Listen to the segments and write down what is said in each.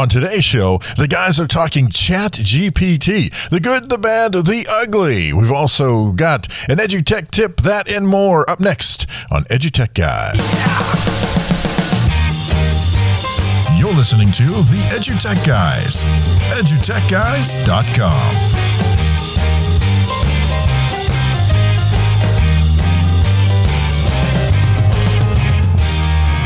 On today's show, the guys are talking ChatGPT, the good, the bad, the ugly. We've also got an EduTech tip, that and more, up next on EduTechGuys. You're listening to the EduTech Guys, edutechguys.com.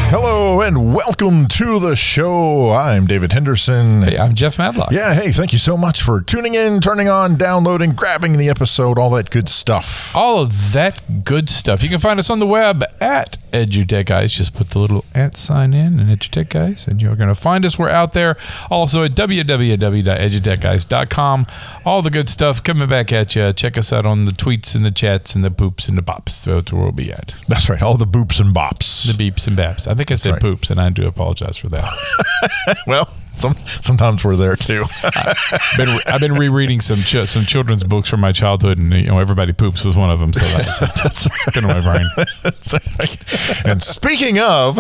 Hello and welcome to the show. I'm David Henderson. Hey, I'm Jeff Madlock. Yeah, hey, thank you so much for tuning in, turning on, downloading, grabbing the episode, all that good stuff. All of that good stuff. You can find us on the web at EduTechGuys. Just put the little @ sign in and EduTechGuys, and you're going to find us. We're out there. Also at www.edutechguys.com. All the good stuff coming back at you. Check us out on the tweets and the chats and the poops and the bops. That's where we'll be at. That's right. All the boops and bops. The beeps and baps. I think I said right. Poops, and I do apologize for that. Well, sometimes we're there too. I've been rereading some children's books from my childhood, and everybody poops was one of them. So that's been in my brain. And speaking of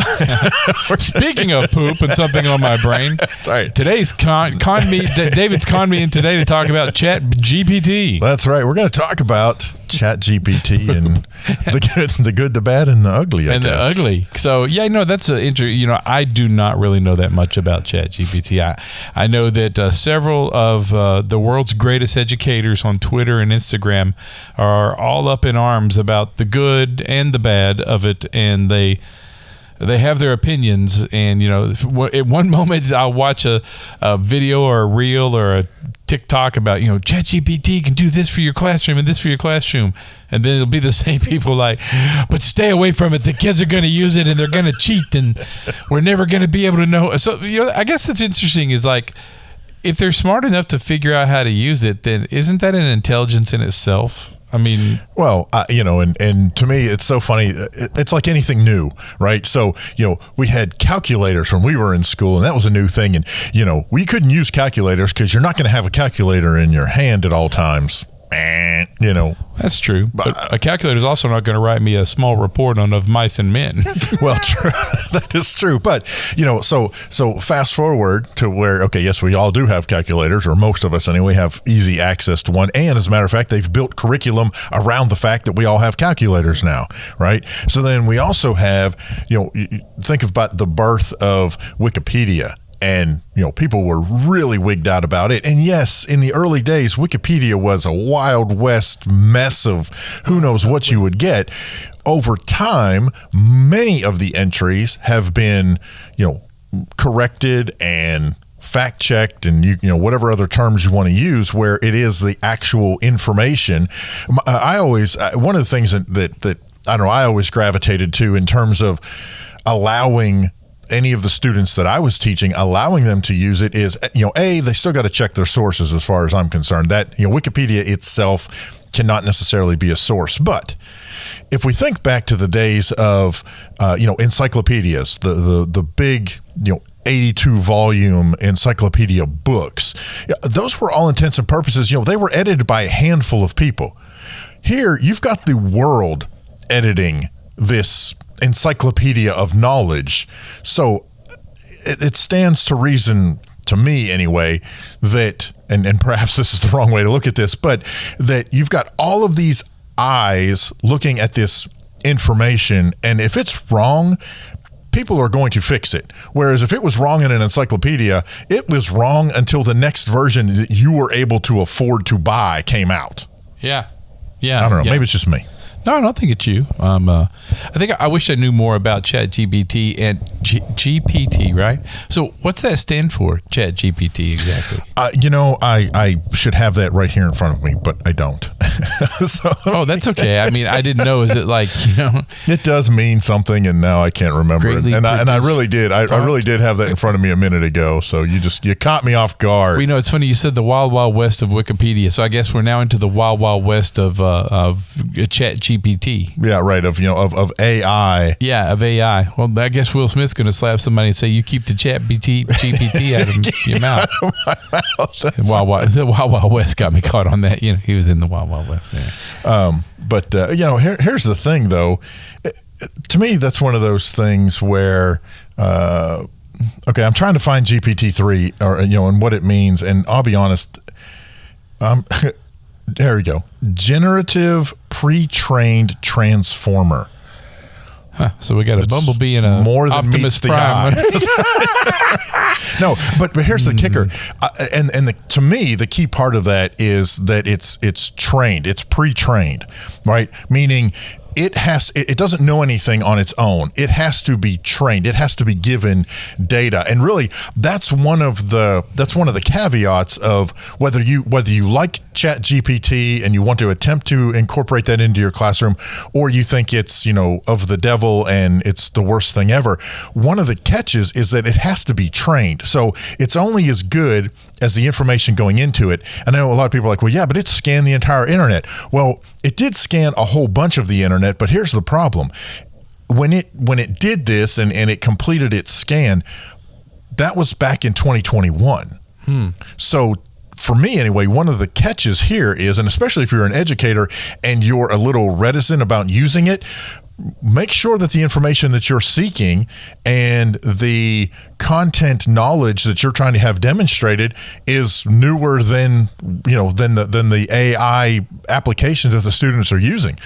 poop and something on my brain, right? Today's David's conned me in today to talk about ChatGPT. That's right. We're going to talk about ChatGPT and the good, the bad, and the ugly. I guess. The ugly. So yeah, that's I do not really know that much about ChatGPT. I know that several of the world's greatest educators on Twitter and Instagram are all up in arms about the good and the bad of it, and they have their opinions. And at one moment I'll watch a video or a reel or a TikTok about ChatGPT can do this for your classroom and this for your classroom, and then it'll be the same people like, but stay away from it, the kids are going to use it and they're going to cheat and we're never going to be able to know. So I guess that's interesting, is like, if they're smart enough to figure out how to use it, then isn't that an intelligence in itself? I mean, well, and to me, it's so funny. It's like anything new, right? So, we had calculators when we were in school, and that was a new thing. And, we couldn't use calculators because you're not going to have a calculator in your hand at all times. That's true. But a calculator is also not going to write me a small report on of mice and men. Well, true. That is true. But, so fast forward to where, okay, yes, we all do have calculators, or most of us anyway have easy access to one. And as a matter of fact, they've built curriculum around the fact that we all have calculators now, right? So then we also have, think about the birth of Wikipedia. And, people were really wigged out about it. And yes, in the early days, Wikipedia was a Wild West mess of who knows what you would get. Over time, many of the entries have been, corrected and fact-checked, and whatever other terms you want to use, where it is the actual information. I always, one of the things that I don't know, I always gravitated to in terms of allowing any of the students that I was teaching, allowing them to use it is, they still got to check their sources as far as I'm concerned. That, Wikipedia itself cannot necessarily be a source. But if we think back to the days of, encyclopedias, the big, 82 volume encyclopedia books, those were all intents and purposes, they were edited by a handful of people. Here, you've got the world editing this encyclopedia of knowledge. So it stands to reason, to me anyway, that, and perhaps this is the wrong way to look at this, but that you've got all of these eyes looking at this information, and if it's wrong, people are going to fix it. Whereas if it was wrong in an encyclopedia, it was wrong until the next version that you were able to afford to buy came out. Yeah. I don't know. Maybe it's just me. No, I don't think it's you. I wish I knew more about ChatGPT and GPT, right? So what's that stand for, ChatGPT, exactly? I should have that right here in front of me, but I don't. Oh, that's okay. I mean, I didn't know. Is it like, It does mean something, and now I can't remember it. And I really did. I really did have that in front of me a minute ago, so you caught me off guard. Well, it's funny. You said the wild, wild west of Wikipedia, so I guess we're now into the wild, wild west of ChatGPT. Yeah, right. Of AI. Yeah, of AI. Well, I guess Will Smith's going to slap somebody and say, "You keep the GPT out of your mouth." The Wild Wild West got me caught on that. He was in the Wild Wild West there. But here's the thing, though. To me, that's one of those things where okay, I'm trying to find GPT-3 or, and what it means. And I'll be honest, there we go. Generative pre-trained transformer. Huh, so we got a Bumblebee and a more than Optimus meets the Prime. eye. No, but here's the kicker, to me, the key part of that is that it's trained, it's pre-trained, right? Meaning it doesn't know anything on its own. It has to be trained. It has to be given data, and really, that's one of the caveats of whether you like ChatGPT and you want to attempt to incorporate that into your classroom, or you think it's of the devil and it's the worst thing ever. One of the catches is that it has to be trained, so it's only as good as the information going into it. And I know a lot of people are like, well, yeah, but it scanned the entire internet. Well, it did scan a whole bunch of the internet, but here's the problem. When it did this and it completed its scan, that was back in 2021. So for me anyway, one of the catches here is, and especially if you're an educator and you're a little reticent about using it, make sure that the information that you're seeking and the content knowledge that you're trying to have demonstrated is newer than the AI applications that the students are using.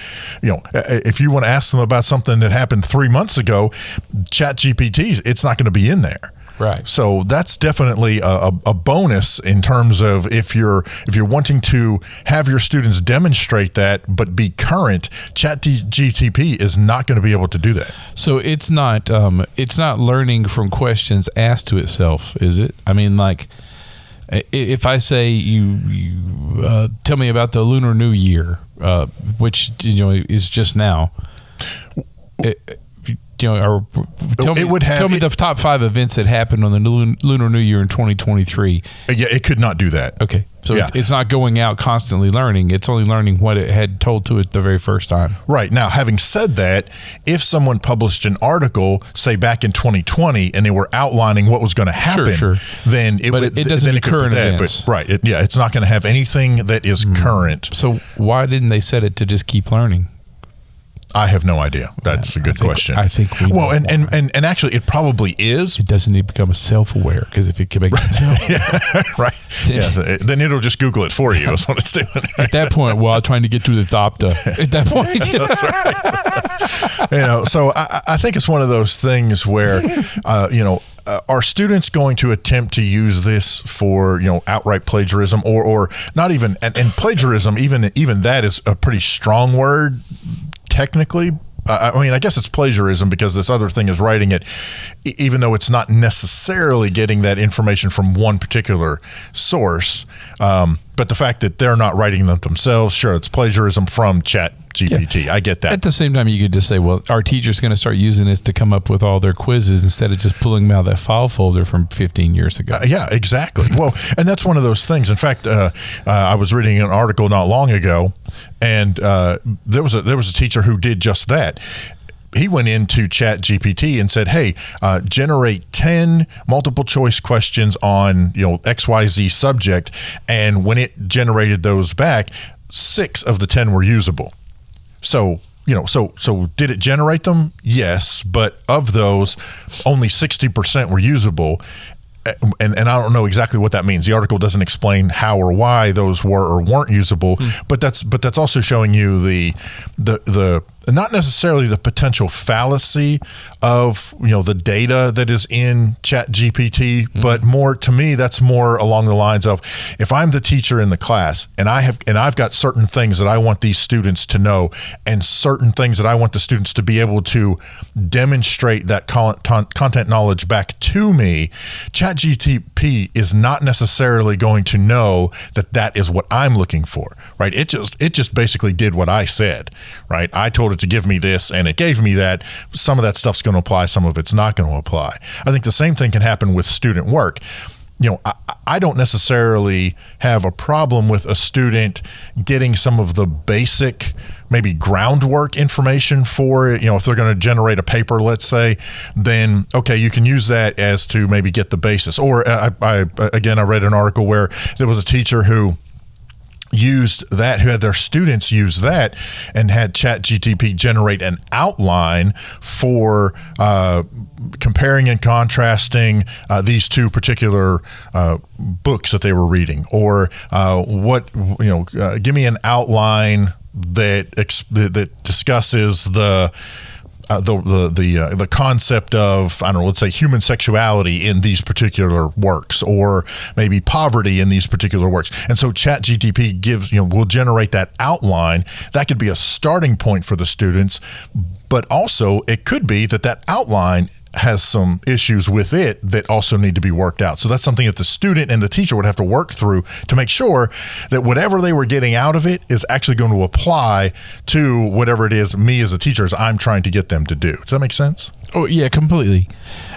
If you want to ask them about something that happened 3 months ago, ChatGPT, it's not going to be in there. Right. So that's definitely a bonus in terms of if you're wanting to have your students demonstrate that but be current, ChatGPT is not going to be able to do that. So it's not learning from questions asked to itself, is it? I mean, like, if I say you tell me about the Lunar New Year, which is just now. Or tell me the top 5 events that happened on the Lunar New Year in 2023. Yeah, it could not do that. Okay. So yeah. It's not going out constantly learning. It's only learning what it had told to it the very first time. Right. Now, having said that, if someone published an article, say back in 2020, and they were outlining what was going to happen, sure. then it doesn't do current events. But, right. It's not going to have anything that is current. So why didn't they set it to just keep learning? I have no idea. That's a good question. I think we know and actually, it probably is. It doesn't need to become self-aware, because if it can make itself right, then it'll just Google it for you. Is what it's doing. At that point, while trying to get through the top, at that point, that's right. So I think it's one of those things where, are students going to attempt to use this for outright plagiarism or not even? And plagiarism, even that is a pretty strong word. Technically, I guess it's plagiarism because this other thing is writing it, even though it's not necessarily getting that information from one particular source. But the fact that they're not writing them themselves, sure, it's plagiarism from ChatGPT. Yeah. I get that. At the same time, you could just say, well, our teacher's going to start using this to come up with all their quizzes instead of just pulling them out of that file folder from 15 years ago. Yeah, exactly. Well, and that's one of those things. In fact, I was reading an article not long ago, and there was a teacher who did just that. He went into ChatGPT and said, hey, generate 10 multiple choice questions on XYZ subject. And when it generated those back, 6 of the 10 were usable. So did it generate them? Yes. But of those, only 60% were usable. And I don't know exactly what that means. The article doesn't explain how or why those were or weren't usable, but that's also showing you the not necessarily the potential fallacy of the data that is in ChatGPT, but more, to me, that's more along the lines of, if I'm the teacher in the class and I've got certain things that I want these students to know and certain things that I want the students to be able to demonstrate that content knowledge back to me, ChatGPT is not necessarily going to know that is what I'm looking for, right? It just basically did what I said, right? I told it to give me this and it gave me that. Some of that stuff's going to apply, some of it's not going to apply. I think the same thing can happen with student work. I don't necessarily have a problem with a student getting some of the basic, maybe groundwork information for it. If they're going to generate a paper, let's say, then okay, you can use that as to maybe get the basis. Or I read an article where there was a teacher who who had their students use that and had ChatGPT generate an outline for comparing and contrasting these two particular books that they were reading, or give me an outline that discusses the concept of, I don't know, let's say human sexuality in these particular works, or maybe poverty in these particular works. And so ChatGPT will generate that outline. That could be a starting point for the students, but also it could be that outline has some issues with it that also need to be worked out. So that's something that the student and the teacher would have to work through to make sure that whatever they were getting out of it is actually going to apply to whatever it is me as a teacher as I'm trying to get them to do. Does that make sense? Oh yeah, completely.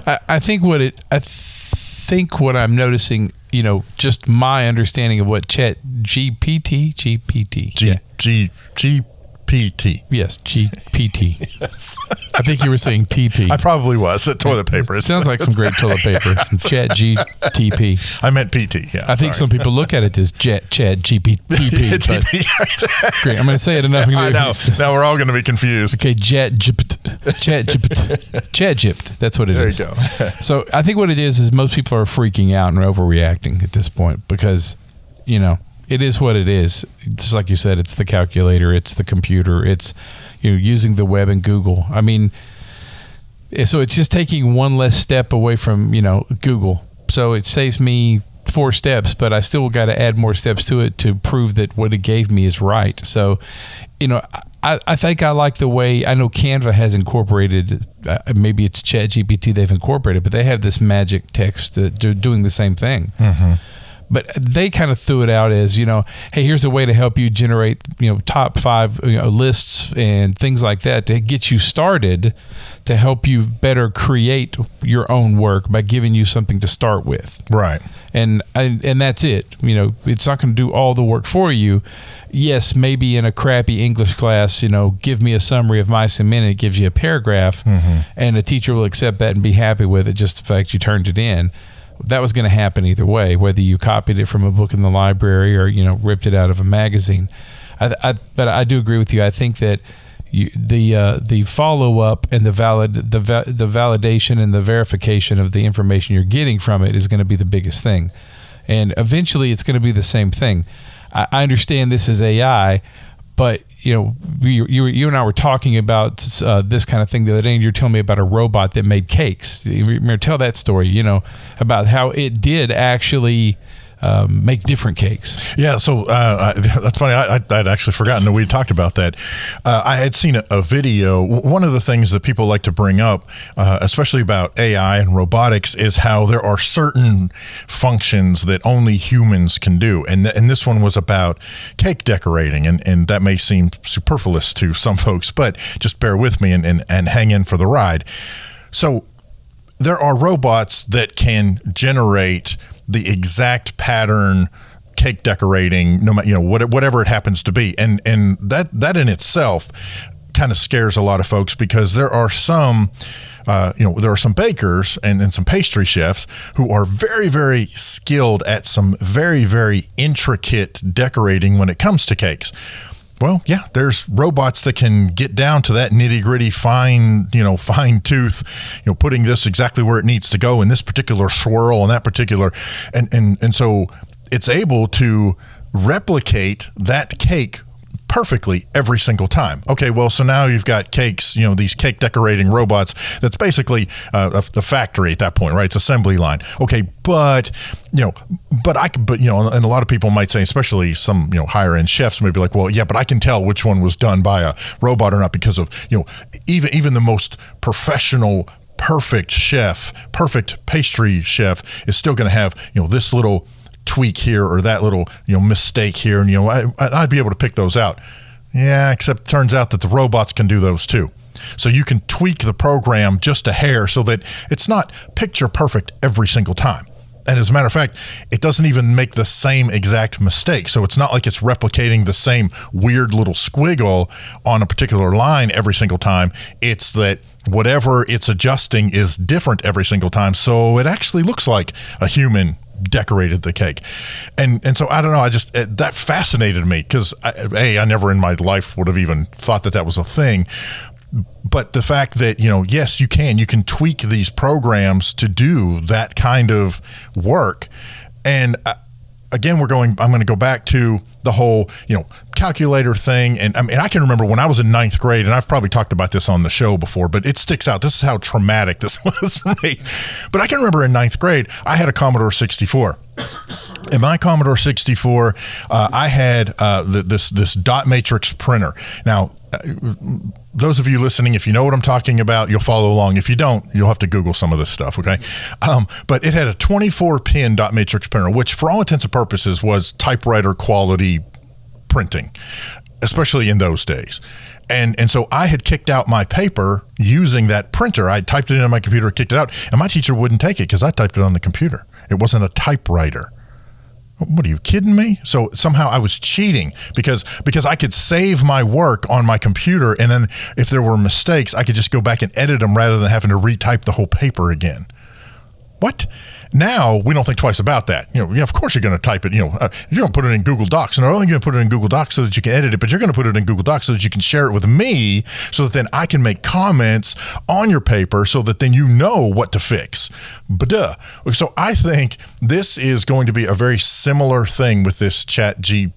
I think what I'm noticing, just my understanding of what GPT. Yes, GPT. Yes. I think you were saying TP. I probably was. That toilet paper. It sounds like some great toilet paper. Some ChatGPT. I meant PT. Yeah. I think some people look at it as ChatGPT. Great. I'm going to say it enough. I know. Now we're all going to be confused. Okay, ChatGPT. That's what it is. There you go. So I think what it is most people are freaking out and overreacting at this point because, it is what it is. Just like you said, it's the calculator, it's the computer, it's using the web and Google. I mean, so it's just taking one less step away from Google. So it saves me 4 steps, but I still got to add more steps to it to prove that what it gave me is right. So, I think I like the way, I know Canva has incorporated, maybe it's ChatGPT they've incorporated, but they have this magic text that they're doing the same thing. Mm-hmm. But they kind of threw it out as, hey, here's a way to help you generate, top 5 lists and things like that to get you started, to help you better create your own work by giving you something to start with. Right. And that's it. It's not going to do all the work for you. Yes, maybe in a crappy English class, give me a summary of mice and men, and it gives you a paragraph, mm-hmm. and a teacher will accept that and be happy with it, just the fact you turned it in. That was going to happen either way, whether you copied it from a book in the library or ripped it out of a magazine. But I do agree with you. I think that the follow up and the validation and the verification of the information you're getting from it is going to be the biggest thing, and eventually it's going to be the same thing. I understand this is AI, but you and I were talking about this kind of thing the other day, and you're telling me about a robot that made cakes. You remember, tell that story, about how it did actually make different cakes. Yeah, so that's funny. I'd actually forgotten that we talked about that. I had seen a video. One of the things that people like to bring up, especially about AI and robotics, is how there are certain functions that only humans can do. And this one was about cake decorating, and that may seem superfluous to some folks, but just bear with me and hang in for the ride. So there are robots that can generate the exact pattern cake decorating, no matter whatever it happens to be, and that in itself kind of scares a lot of folks, because there are some bakers and some pastry chefs who are very, very skilled at some very, very intricate decorating when it comes to cakes. Well, yeah, there's robots that can get down to that nitty-gritty fine tooth, putting this exactly where it needs to go in this particular swirl and that particular, and so it's able to replicate that cake perfectly every single time. Okay, well, so now you've got cakes, these cake decorating robots. That's basically the factory at that point, right? It's assembly line. Okay, but and a lot of people might say, especially some higher end chefs, may be like, well, yeah, but I can tell which one was done by a robot or not, because of even the most professional, perfect chef, perfect pastry chef is still going to have this little tweak here or that little mistake here, and I'd be able to pick those out. Yeah, except it turns out that the robots can do those too. So you can tweak the program just a hair so that it's not picture perfect every single time. And as a matter of fact, it doesn't even make the same exact mistake. So it's not like it's replicating the same weird little squiggle on a particular line every single time. It's that whatever it's adjusting is different every single time. So it actually looks like a human decorated the cake. And so I don't know, that fascinated me because I never in my life would have even thought that was a thing. But the fact that, yes, you can tweak these programs to do that kind of work. And again, I'm going to go back to the whole, calculator thing. And I can remember when I was in 9th grade, and I've probably talked about this on the show before, but it sticks out. This is how traumatic this was for me. But I can remember in 9th grade, I had a Commodore 64. In my Commodore 64, I had this dot matrix printer. Now, those of you listening, if you know what I'm talking about, you'll follow along. If you don't, you'll have to Google some of this stuff, okay? But it had a 24-pin dot matrix printer, which for all intents and purposes was typewriter quality printing, especially in those days. And so I had kicked out my paper using that printer. I typed it into my computer, kicked it out, and my teacher wouldn't take it because I typed it on the computer. It wasn't a typewriter. What, are you kidding me? So somehow I was cheating because I could save my work on my computer, and then if there were mistakes, I could just go back and edit them rather than having to retype the whole paper again. What? Now we don't think twice about that. Of course you're going to type it. You're going to put it in Google Docs, and not only going to put it in Google Docs so that you can edit it, but you're going to put it in Google Docs so that you can share it with me, so that then I can make comments on your paper, so that then you know what to fix. But so I think this is going to be a very similar thing with this ChatGPT.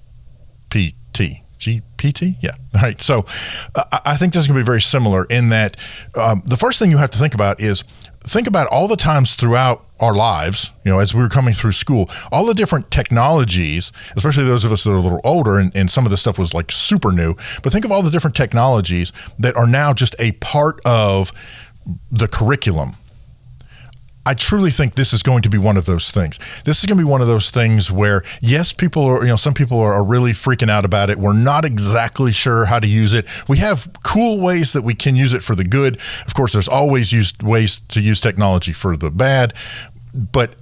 GPT? Yeah. All right. So I think this is going to be very similar in that the first thing you have to think about is think about all the times throughout our lives, as we were coming through school, all the different technologies, especially those of us that are a little older, and some of this stuff was like super new, but think of all the different technologies that are now just a part of the curriculum. I truly think this is going to be one of those things. This is going to be one of those things where, yes, people are, some people are really freaking out about it. We're not exactly sure how to use it. We have cool ways that we can use it for the good. Of course, there's always ways to use technology for the bad. But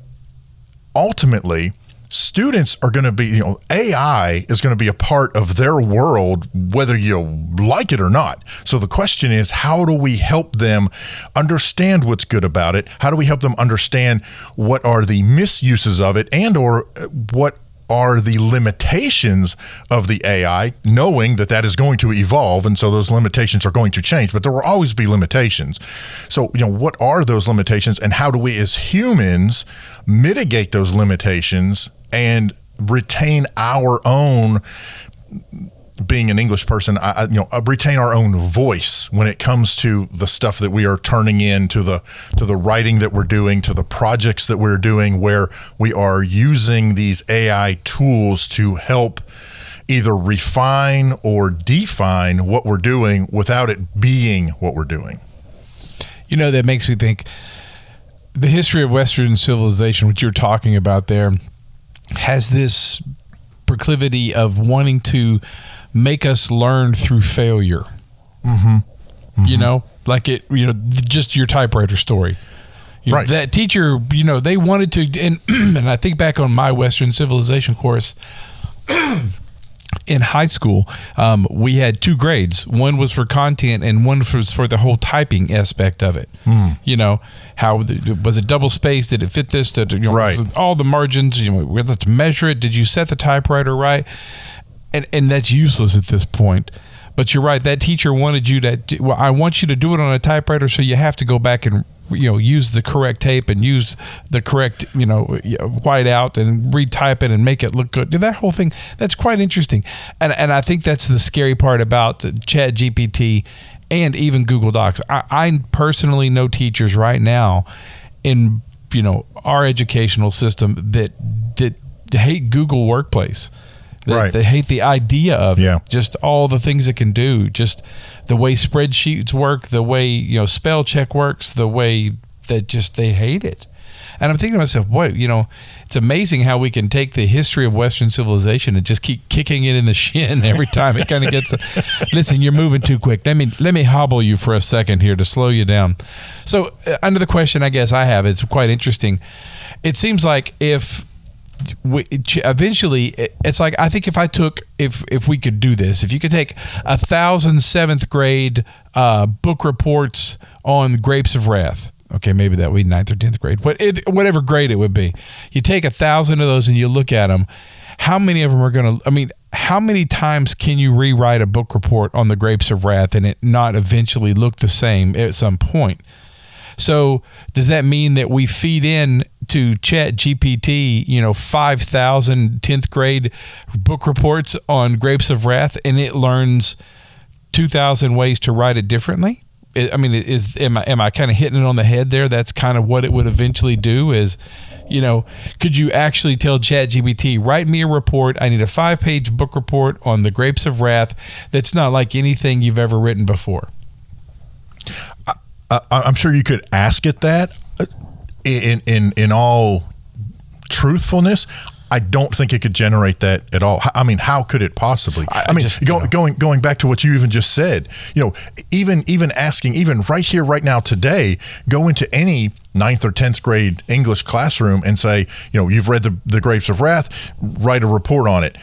ultimately, students are going to be, AI is going to be a part of their world, whether you like it or not. So the question is, how do we help them understand what's good about it? How do we help them understand what are the misuses of it, and or what are the limitations of the AI, knowing that is going to evolve, and so those limitations are going to change, but there will always be limitations. So, what are those limitations, and how do we as humans mitigate those limitations and retain our own, being an English person, retain our own voice when it comes to the stuff that we are turning in, to the writing that we're doing, to the projects that we're doing, where we are using these AI tools to help either refine or define what we're doing without it being what we're doing. That makes me think the history of Western civilization, what you're talking about there, has this proclivity of wanting to make us learn through failure. Mm-hmm. Mm-hmm. Just your typewriter story. Right. That teacher, they wanted to, and I think back on my Western civilization course in high school, we had 2 grades. One was for content, and one was for the whole typing aspect of it. How was it double spaced? Did it fit this? Right. All the margins. Let's measure it. Did you set the typewriter right? And that's useless at this point. But you're right. That teacher wanted you to. Well, I want you to do it on a typewriter, so you have to go back and use the correct tape and use the correct white out and retype it and make it look good. That whole thing, that's quite interesting. And I think that's the scary part about ChatGPT and even Google Docs. I personally know teachers right now in our educational system that hate Google Workplace. Right. They hate the idea of it. Just all the things it can do, just the way spreadsheets work, the way spell check works, the way that they hate it. And I'm thinking to myself, boy, it's amazing how we can take the history of Western civilization and just keep kicking it in the shin every time it kind of gets. Listen, you're moving too quick. Let me hobble you for a second here to slow you down. So, under the question, I guess I have, it's quite interesting. It seems like eventually, it's like, I think if we could do this, if you could take 1,000 7th grade book reports on Grapes of Wrath, Okay, maybe that would be 9th or 10th grade. Whatever grade it would be. You take 1,000 of those and you look at them. How many of them are going to, I mean, how many times can you rewrite a book report on the Grapes of Wrath and it not eventually look the same at some point? So does that mean that we feed in to ChatGPT, 5,000 10th grade book reports on Grapes of Wrath and it learns 2,000 ways to write it differently? I mean, am I kind of hitting it on the head there? That's kind of what it would eventually do is, could you actually tell ChatGPT, write me a report. I need a 5-page book report on the Grapes of Wrath that's not like anything you've ever written before? I'm sure you could ask it that. In all truthfulness, I don't think it could generate that at all. I mean, how could it possibly? Going back to what you even just said, even asking, even right here, right now, today, go into any 9th or 10th grade English classroom and say, you've read the Grapes of Wrath, write a report on it.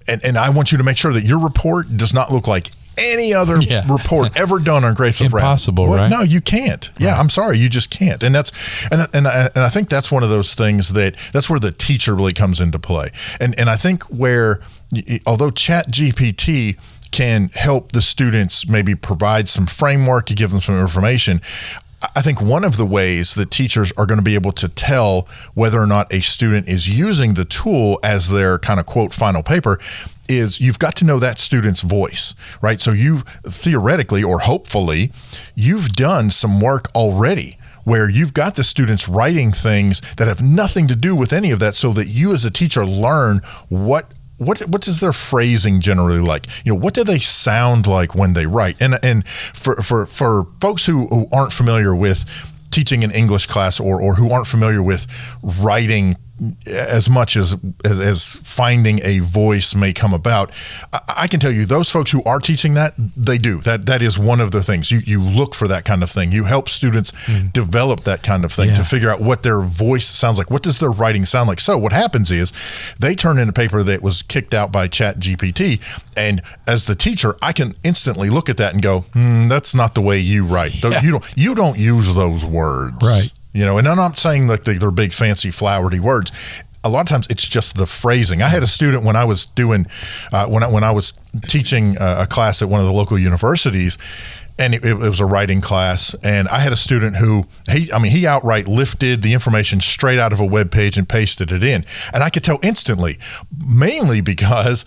And I want you to make sure that your report does not look like any other report ever done on Grapes of Wrath. Impossible, right? No, you can't. Yeah, right. I'm sorry, you just can't. And I think that's one of those things that's where the teacher really comes into play. And I think where, although ChatGPT can help the students maybe provide some framework, give them some information, I think one of the ways that teachers are going to be able to tell whether or not a student is using the tool as their kind of quote final paper is you've got to know that student's voice, right? So you theoretically or hopefully you've done some work already where you've got the students writing things that have nothing to do with any of that so that you as a teacher learn what is their phrasing generally like? What do they sound like when they write? And for folks who aren't familiar with teaching an English class or who aren't familiar with writing as much as finding a voice may come about, I can tell you those folks who are teaching that, they do. That is one of the things. You look for that kind of thing. You help students develop that kind of thing to figure out what their voice sounds like. What does their writing sound like? So what happens is they turn in a paper that was kicked out by ChatGPT, and as the teacher, I can instantly look at that and go, that's not the way you write. You don't use those words. Right. And I'm not saying like they're big, fancy, flowery words. A lot of times it's just the phrasing. I had a student when I was doing, when I was teaching a class at one of the local universities, and it was a writing class, and I had a student who, he outright lifted the information straight out of a web page and pasted it in. And I could tell instantly, mainly because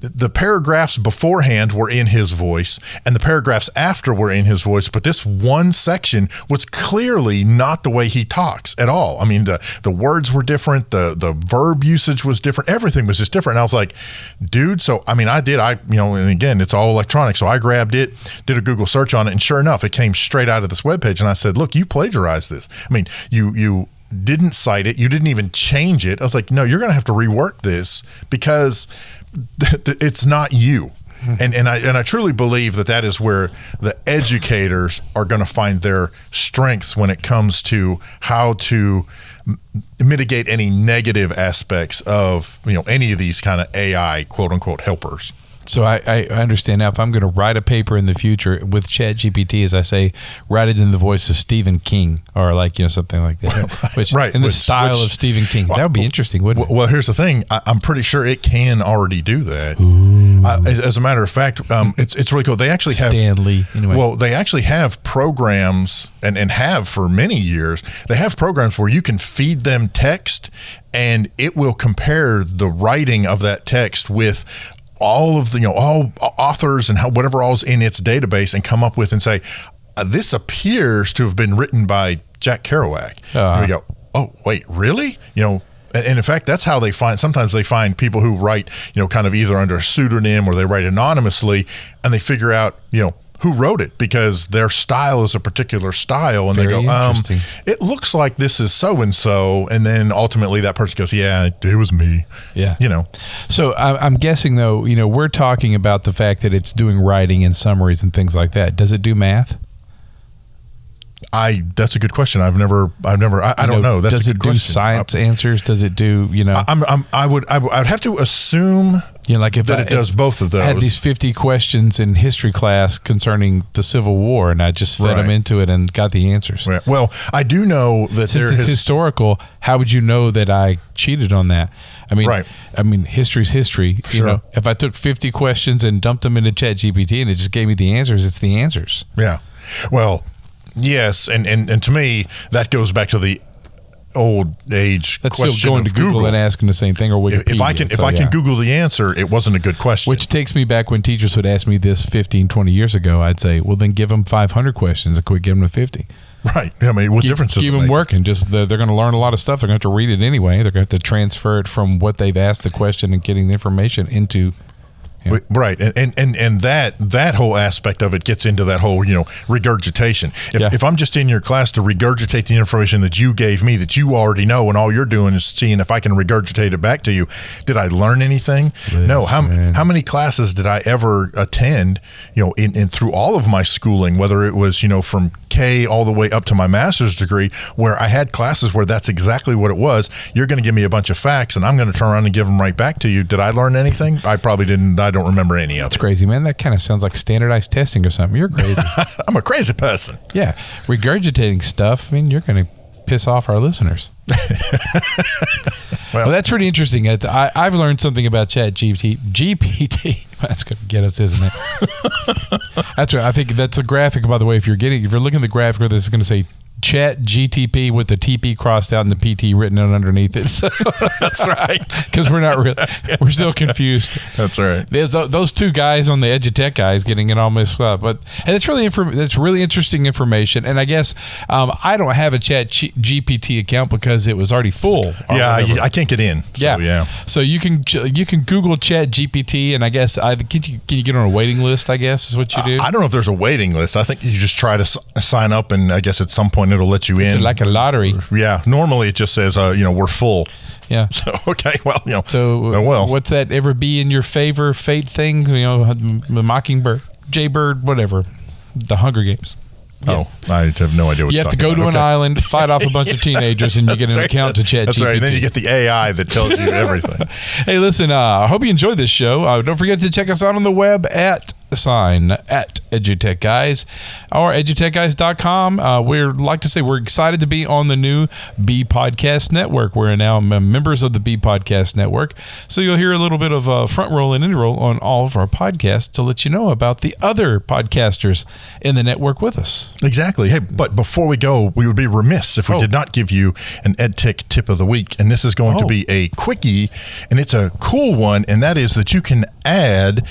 the paragraphs beforehand were in his voice and the paragraphs after were in his voice, but this one section was clearly not the way he talks at all. I mean, the words were different, the verb usage was different, everything was just different. And I was like, dude, and again, it's all electronic. So I grabbed it, did a Google search on it, and sure enough, it came straight out of this webpage. And I said, look, you plagiarized this. I mean, you didn't cite it, you didn't even change it. I was like, no, you're going to have to rework this because it's not you. And I truly believe that is where the educators are going to find their strengths when it comes to how to mitigate any negative aspects of any of these kind of AI quote unquote helpers. So I understand now if I'm going to write a paper in the future with ChatGPT, as I say, write it in the voice of Stephen King or something like that. In the style of Stephen King. That would be interesting, wouldn't it? Well, here's the thing. I'm pretty sure it can already do that. As a matter of fact, it's really cool. They actually have Stanley. Anyway. Well, they actually have programs and have for many years. They have programs where you can feed them text and it will compare the writing of that text with all of the all authors and whatever all's in its database and come up with and say this appears to have been written by Jack Kerouac. And we go, oh wait, really? And in fact, that's how sometimes they find people who write kind of either under a pseudonym or they write anonymously, and they figure out who wrote it because their style is a particular style, and they go, it looks like this is so and so, and then ultimately that person goes, yeah, it was me. Yeah. So I'm guessing though, we're talking about the fact that it's doing writing and summaries and things like that. Does it do math? That's a good question. I don't know. That's does a it good do question. Science answers? Does it do, I would have to assume like if it does both of those. I had these 50 questions in history class concerning the Civil War, and I just fed them into it and got the answers. Right. Well, I do know that since it's historical, how would you know that I cheated on that? I mean, history's history. Sure. You know, if I took 50 questions and dumped them into ChatGPT and it just gave me the answers, it's the answers. Yeah. Well, yes, and to me that goes back to the old age That's question still going to Google and asking the same thing, or Wikipedia. If I can Google the answer, it wasn't a good question. Which takes me back when teachers would ask me this 15, 20 years ago. I'd say, well, then give them 500 questions and quit giving them 50. Right. I mean, what difference does it make? Keep them working. Just they're going to learn a lot of stuff. They're going to have to read it anyway. They're going to have to transfer it from what they've asked the question and getting the information into. Yeah. Right, and that whole aspect of it gets into that whole regurgitation. If I'm just in your class to regurgitate the information that you gave me that you already know, and all you're doing is seeing if I can regurgitate it back to you, did I learn anything? Listen. No. How many classes did I ever attend? In through all of my schooling, whether it was from K all the way up to my master's degree, where I had classes where that's exactly what it was. You're going to give me a bunch of facts, and I'm going to turn around and give them right back to you. Did I learn anything? I probably didn't. I don't remember any of it. That's crazy, man. That kind of sounds like standardized testing or something. You're crazy. I'm a crazy person. Yeah. Regurgitating stuff, I mean, you're going to piss off our listeners. well, that's pretty interesting. I've learned something about GPT. That's going to get us, isn't it? That's right. I think that's a graphic, by the way. If you're looking at the graphic, this is going to say Chat GTP with the TP crossed out and the PT written out underneath it. So, that's right. Because we're still confused. That's right. There's those two guys on the EduTechGuys getting it all messed up. But that's really interesting information. And I guess I don't have a Chat GPT account because it was already full. Yeah, I can't get in. So, yeah. So you can Google Chat GPT, and I guess can you get on a waiting list? I guess is what you do. I don't know if there's a waiting list. I think you just try to sign up, and I guess at some point it'll let you in. It's like a lottery. Yeah. Normally it just says, we're full. Yeah. So, okay. Well, So, what's that ever be in your favor fate thing? The Mockingbird, Jaybird, whatever. The Hunger Games. Yeah. Oh, I have no idea what you have to go to an island, fight off a bunch of teenagers, and you get an account to ChatGPT. That's right. And then you get the AI that tells you everything. Hey, listen, I hope you enjoyed this show. Don't forget to check us out on the web at EduTechGuys or edutechguys.com. We'd like to say we're excited to be on the new B Podcast Network. We're now members of the B Podcast Network, so you'll hear a little bit of front roll and end roll on all of our podcasts to let you know about the other podcasters in the network with us. Exactly. Hey, but before we go, we would be remiss if we did not give you an EdTech tip of the week, and this is going to be a quickie, and it's a cool one, and that is that you can add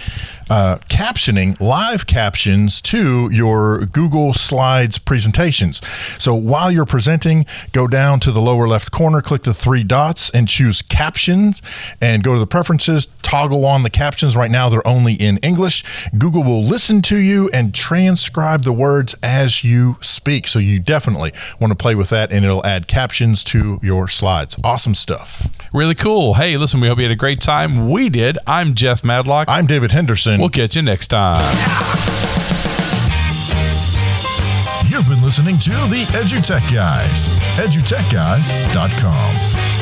captioning, live captions to your Google Slides presentations. So while you're presenting, go down to the lower left corner, click the three dots and choose captions and go to the preferences, toggle on the captions. Right now they're only in English. Google will listen to you and transcribe the words as you speak. So you definitely want to play with that, and it'll add captions to your slides. Awesome stuff. Really cool. Hey, listen, we hope you had a great time. We did. I'm Jeff Madlock. I'm David Henderson. We'll catch you next time. You've been listening to the EduTech Guys, edutechguys.com.